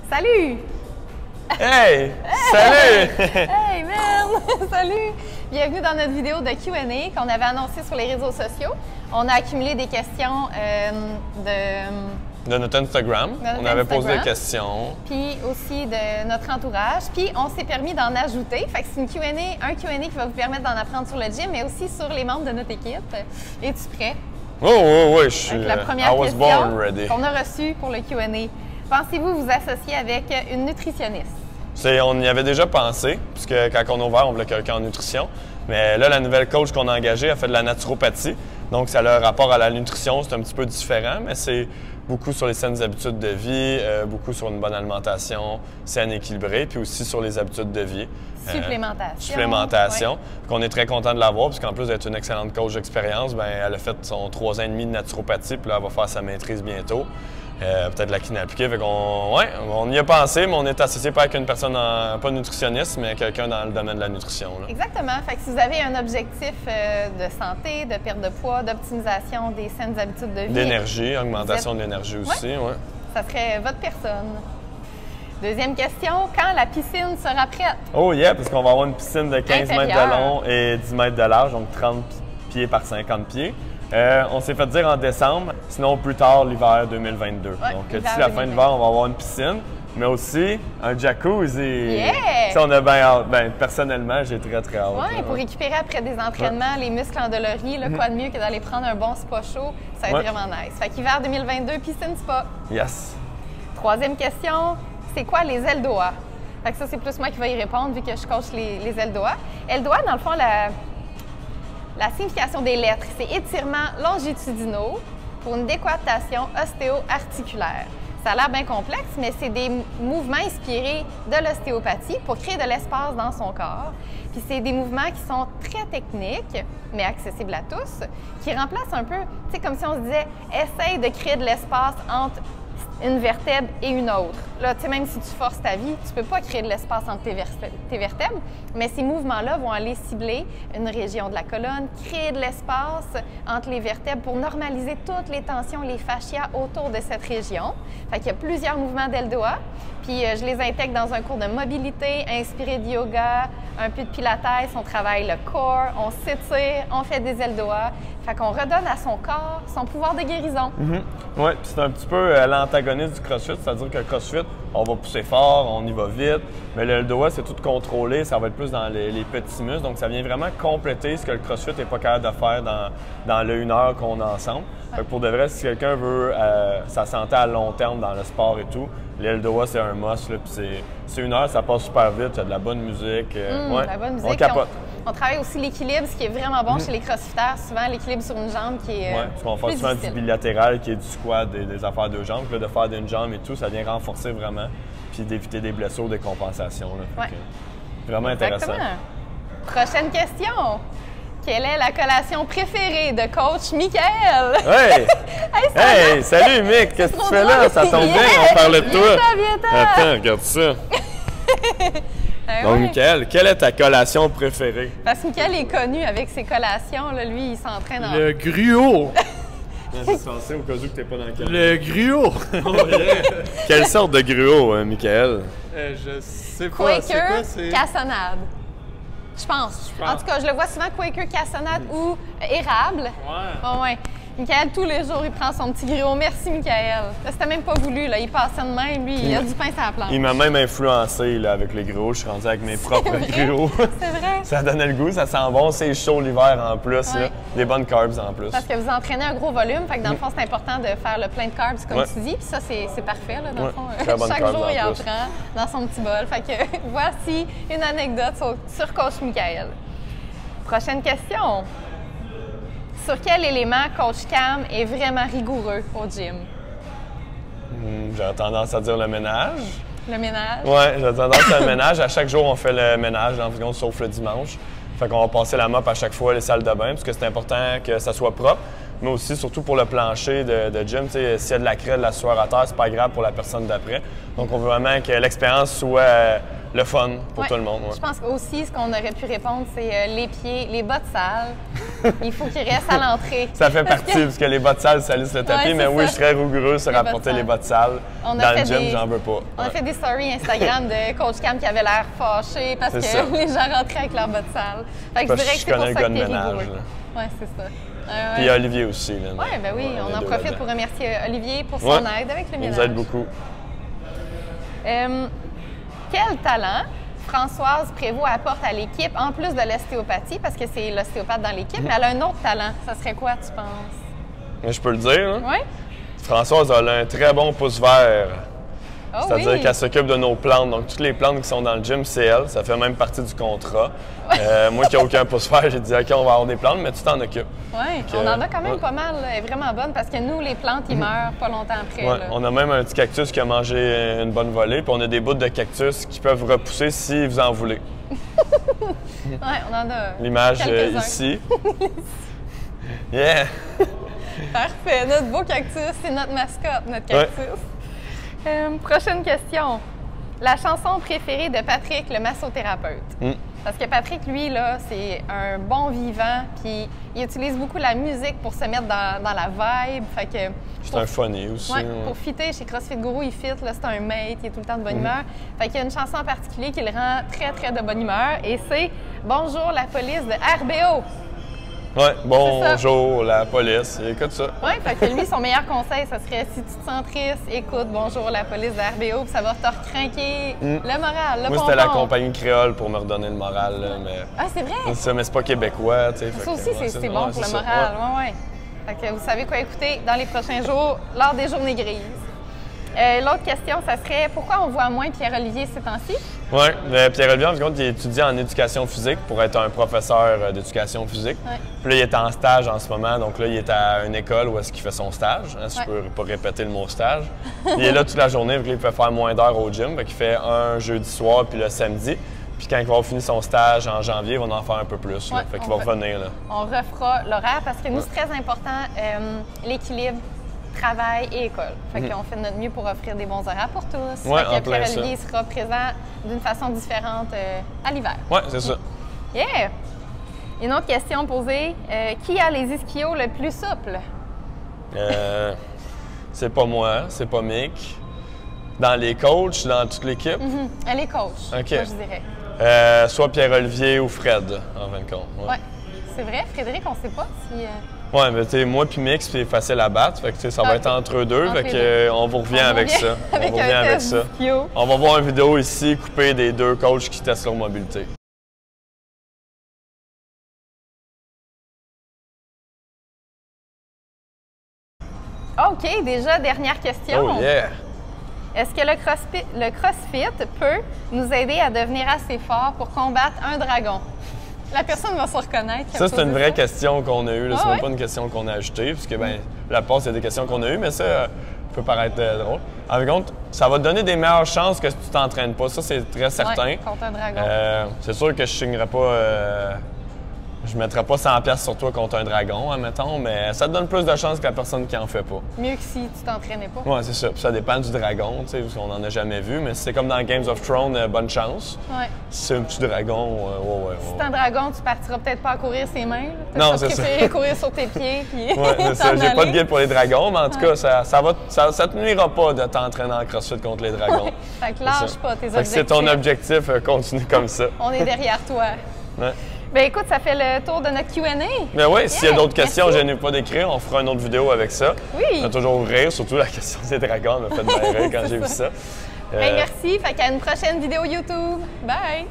Salut! Hey! Salut! Hey, man! Salut! Bienvenue dans notre vidéo de Q&A qu'on avait annoncée sur les réseaux sociaux. On a accumulé des questions De notre Instagram. On avait posé des questions. Puis aussi de notre entourage. Puis on s'est permis d'en ajouter. Fait que c'est une un Q&A qui va vous permettre d'en apprendre sur le gym, mais aussi sur les membres de notre équipe. Es-tu prêt? Oh, je suis. Avec la première I was born ready. question qu'on a reçue pour le Q&A. Pensez-vous vous associer avec une nutritionniste? On y avait déjà pensé, puisque quand on a ouvert, on voulait quelqu'un en nutrition. Mais là, la nouvelle coach qu'on a engagée a fait de la naturopathie. Donc, ça a le rapport à la nutrition, c'est un petit peu différent, mais c'est beaucoup sur les saines habitudes de vie, beaucoup sur une bonne alimentation saine, équilibrée, puis aussi sur les habitudes de vie. Supplémentation. Ouais. On est très content de l'avoir, puisqu'en plus d'être une excellente coach d'expérience, elle a fait son 3 ans et demi de naturopathie, puis là, elle va faire sa maîtrise bientôt. Peut-être la kiné appliquée. On y a pensé, mais on est associé pas avec une personne, pas nutritionniste, mais quelqu'un dans le domaine de la nutrition. Là. Exactement. Fait que si vous avez un objectif de santé, de perte de poids, d'optimisation des saines habitudes de vie. D'énergie, augmentation de l'énergie aussi. Ouais. Ça serait votre personne. Deuxième question, quand la piscine sera prête? Oh yeah, parce qu'on va avoir une piscine de 15 mètres de long et 10 mètres de large, donc 30 pieds par 50 pieds. On s'est fait dire en décembre, sinon plus tard l'hiver 2022. Ouais, donc d'ici la fin de l'hiver, on va avoir une piscine, mais aussi un jacuzzi. Yeah! Ça, on a bien hâte. Personnellement, j'ai très hâte. Oui, pour récupérer après des entraînements les muscles endoloris, quoi de mieux que d'aller prendre un bon spa chaud, ça va être vraiment nice. Fait qu'hiver 2022, piscine spa. Yes! Troisième question, c'est quoi les ailes d'OA? Fait que ça, c'est plus moi qui vais y répondre vu que je coach les ailes d'OA. Ailes d'OA, dans le fond, la signification des lettres, c'est étirements longitudinaux pour une décoaptation ostéo-articulaire. Ça a l'air bien complexe, mais c'est des mouvements inspirés de l'ostéopathie pour créer de l'espace dans son corps. Puis c'est des mouvements qui sont très techniques, mais accessibles à tous, qui remplacent un peu, tu sais, comme si on se disait, essaye de créer de l'espace entre une vertèbre et une autre. Là, tu sais, même si tu forces ta vie, tu peux pas créer de l'espace entre tes vertèbres, mais ces mouvements-là vont aller cibler une région de la colonne, créer de l'espace entre les vertèbres pour normaliser toutes les tensions, les fascias autour de cette région. Fait qu'il y a plusieurs mouvements d'ailes d'OA, puis je les intègre dans un cours de mobilité, inspiré de yoga, un peu de pilates, on travaille le corps, on s'étire, on fait des ailes d'OA. Fait qu'on redonne à son corps son pouvoir de guérison. Oui, puis c'est un petit peu l'antagoniste du CrossFit, c'est-à-dire que le CrossFit, on va pousser fort, on y va vite, mais le doigt, c'est tout contrôlé, ça va être plus dans les petits muscles, donc ça vient vraiment compléter ce que le CrossFit n'est pas capable de faire dans le 1 heure qu'on a ensemble. Fait que pour de vrai, si quelqu'un veut sa santé à long terme dans le sport et tout, l'aile doigt, c'est un must, puis c'est 1 heure, ça passe super vite, il y a de la bonne musique. La bonne musique. On capote. On travaille aussi l'équilibre, ce qui est vraiment bon chez les crossfitters. Souvent, l'équilibre sur une jambe qui est parce qu'on fait souvent du bilatéral, qui est du squat, des affaires de jambes. Puis là, de faire d'une jambe et tout, ça vient renforcer vraiment, puis d'éviter des blessures, des compensations. Là. Vraiment intéressant. Prochaine question. Quelle est la collation préférée de coach Michael? Hey! Hey, salut Mick! Qu'est-ce que tu fais là? Ça tombe bien, on parlait de toi. Attends, regarde ça. Donc, Michael, quelle est ta collation préférée? Parce que Michael est connu avec ses collations. Là, lui, il s'entraîne en... Le gruau! C'est censé au cas où que t'es pas dans le cadre. Le gruau! Quelle sorte de gruau, Michael? Je sais pas. Quaker cassonade. Je pense. En tout cas, je le vois souvent Quaker cassonade ou érable. Ouais. Michael, tous les jours, il prend son petit gruau. Merci, Michael. C'était même pas voulu, là. Il passait de main, lui, il a du pain sur la planche. Il m'a même influencé là, avec les gruaux. Je suis rendu avec mes propres gruaux. C'est vrai. Ça donnait le goût, ça sent bon. C'est chaud l'hiver en plus. Là. Des bonnes carbs en plus. Parce que vous entraînez un gros volume. Fait que dans le fond, c'est important de faire le plein de carbs, comme tu dis. Puis ça, c'est parfait, là, dans le fond. Chaque jour, il en prend dans son petit bol. Fait que voici une anecdote sur coach Michael. Prochaine question. Sur quel élément coach Cam est vraiment rigoureux au gym? J'ai tendance à dire le ménage. Le ménage? Oui, j'ai tendance à le ménage. À chaque jour, on fait le ménage dans le frigo, sauf le dimanche. Fait qu'on va passer la mop à chaque fois les salles de bain, parce que c'est important que ça soit propre. mais aussi surtout pour le plancher de gym. S'il y a de la craie, de la sueur à terre, c'est pas grave pour la personne d'après. Donc, on veut vraiment que l'expérience soit le fun pour tout le monde. Ouais. Je pense qu'aussi, ce qu'on aurait pu répondre, c'est les pieds, les bottes sales. Il faut qu'ils restent à l'entrée. Ça fait partie, parce que les bottes sales salissent le tapis, mais oui, je serais rigoureux sur rapporter les bottes sales. Dans le gym, j'en veux pas. On a fait des stories Instagram de Coach Cam qui avait l'air fâché parce que les gens rentraient avec leurs bottes sales. Fait que je dirais que c'est pour ça que t'es rigoureux. Oui, c'est ça. Puis Olivier aussi. Oui, ben oui, on en profite pour remercier Olivier pour son aide avec le ménage. Il nous aide beaucoup. Quel talent Françoise Prévost apporte à l'équipe, en plus de l'ostéopathie, parce que c'est l'ostéopathe dans l'équipe, mais elle a un autre talent. Ça serait quoi, tu penses? Mais je peux le dire. Hein? Oui. Françoise a un très bon pouce vert. Oh, c'est-à-dire qu'elle s'occupe de nos plantes. Donc, toutes les plantes qui sont dans le gym, c'est elle. Ça fait même partie du contrat. Moi qui n'ai aucun pouce vert, j'ai dit OK, on va avoir des plantes, mais tu t'en occupes. Oui, on en a quand même pas mal. Elle est vraiment bonne parce que nous, les plantes, ils meurent pas longtemps après. Ouais, on a même un petit cactus qui a mangé une bonne volée, puis on a des bouts de cactus qui peuvent repousser si vous en voulez. Oui, on en a. L'image ici. Yeah! Parfait. Notre beau cactus, c'est notre mascotte, notre cactus. Prochaine question. La chanson préférée de Patrick, le massothérapeute. Parce que Patrick, lui, là, c'est un bon vivant, puis il utilise beaucoup la musique pour se mettre dans la vibe. Fait que c'est un funny aussi. Ouais, pour fitter chez CrossFit Guru, il fit, là, c'est un mate, il est tout le temps de bonne humeur. Fait qu'il y a une chanson en particulier qui le rend très, très de bonne humeur, et c'est « Bonjour la police de RBO ». Oui, bonjour la police, écoute ça. Oui, fait que lui, son meilleur conseil, ça serait si tu te sens triste, écoute Bonjour la police de RBO, puis ça va te recrinquer le moral, le Moi, c'était la compagnie créole pour me redonner le moral. Là, mais... Ah, c'est vrai? C'est ça, mais c'est pas québécois, tu sais. Ça aussi, c'est bon pour le moral, oui. Fait que vous savez quoi écouter dans les prochains jours, lors des journées grises. L'autre question, ça serait pourquoi on voit moins Pierre-Olivier ces temps-ci? Oui, Pierre-Olivier, en compte, il étudie en éducation physique pour être un professeur d'éducation physique. Ouais. Puis là, il est en stage en ce moment, donc là, il est à une école où est-ce qu'il fait son stage. Hein, si je peux pas répéter le mot stage. Il est là toute la journée, vu qu'il peut faire moins d'heures au gym. Fait qu'il fait un jeudi soir puis le samedi. Puis quand il va finir son stage en janvier, il va en faire un peu plus. Ouais, fait qu'il va revenir. Là. On refera l'horaire parce que nous, c'est très important, l'équilibre travail et école. Fait qu'on fait de notre mieux pour offrir des bons horaires pour tous. Ouais, fait que Pierre-Olivier sera présent d'une façon différente à l'hiver. Oui, c'est ça. Yeah! Une autre question posée. Qui a les ischios le plus souples? C'est pas moi, c'est pas Mick. Dans les coachs, dans toute l'équipe? Les coachs, OK. moi, je dirais. Soit Pierre-Olivier ou Fred, en fin de compte. Oui, c'est vrai. Frédéric, on ne sait pas si... Oui, mais tu sais, moi puis Mick, c'est facile à battre. Fait que ça va être entre eux deux. Fait que on vous revient avec ça. On vous revient avec ça. On va voir une vidéo ici coupée des deux coachs qui testent leur mobilité. OK, déjà, dernière question. Oh yeah! Est-ce que le CrossFit peut nous aider à devenir assez fort pour combattre un dragon? La personne va se reconnaître. Ça, c'est une vraie question qu'on a eue. C'est même pas une question qu'on a ajoutée, puisque la pause, c'est des questions qu'on a eues, mais ça peut paraître drôle. En fin de compte, ça va te donner des meilleures chances que si tu t'entraînes pas. Ça, c'est très certain. Ouais, contre un dragon. C'est sûr que je signerai pas... je mettrais pas 100$ sur toi contre un dragon, admettons, mais ça te donne plus de chances que la personne qui en fait pas. Mieux que si tu t'entraînais pas. Oui, c'est ça. Puis ça dépend du dragon, tu sais, parce qu'on n'en a jamais vu, mais c'est comme dans Games of Thrones, bonne chance. Ouais. Si c'est un petit dragon, Si c'est un dragon, tu partiras peut-être pas à courir ses mains. Non, c'est ça. Tu préférerais courir sur tes pieds. Puis oui, c'est ça. J'ai pas de guide pour les dragons, mais en tout cas, ça te nuira pas de t'entraîner en CrossFit contre les dragons. Ouais. Fait que lâche pas tes objectifs. Fait que c'est ton objectif, continue comme ça. On est derrière toi. Ouais. Bien, écoute, ça fait le tour de notre Q&A. Mais oui, s'il y a d'autres questions, gênez pas d'écrire. On fera une autre vidéo avec ça. Oui. On a toujours rire, surtout la question des dragons. Elle m'a fait bien rire quand j'ai vu ça. Bien, merci. Fait qu'à une prochaine vidéo YouTube. Bye!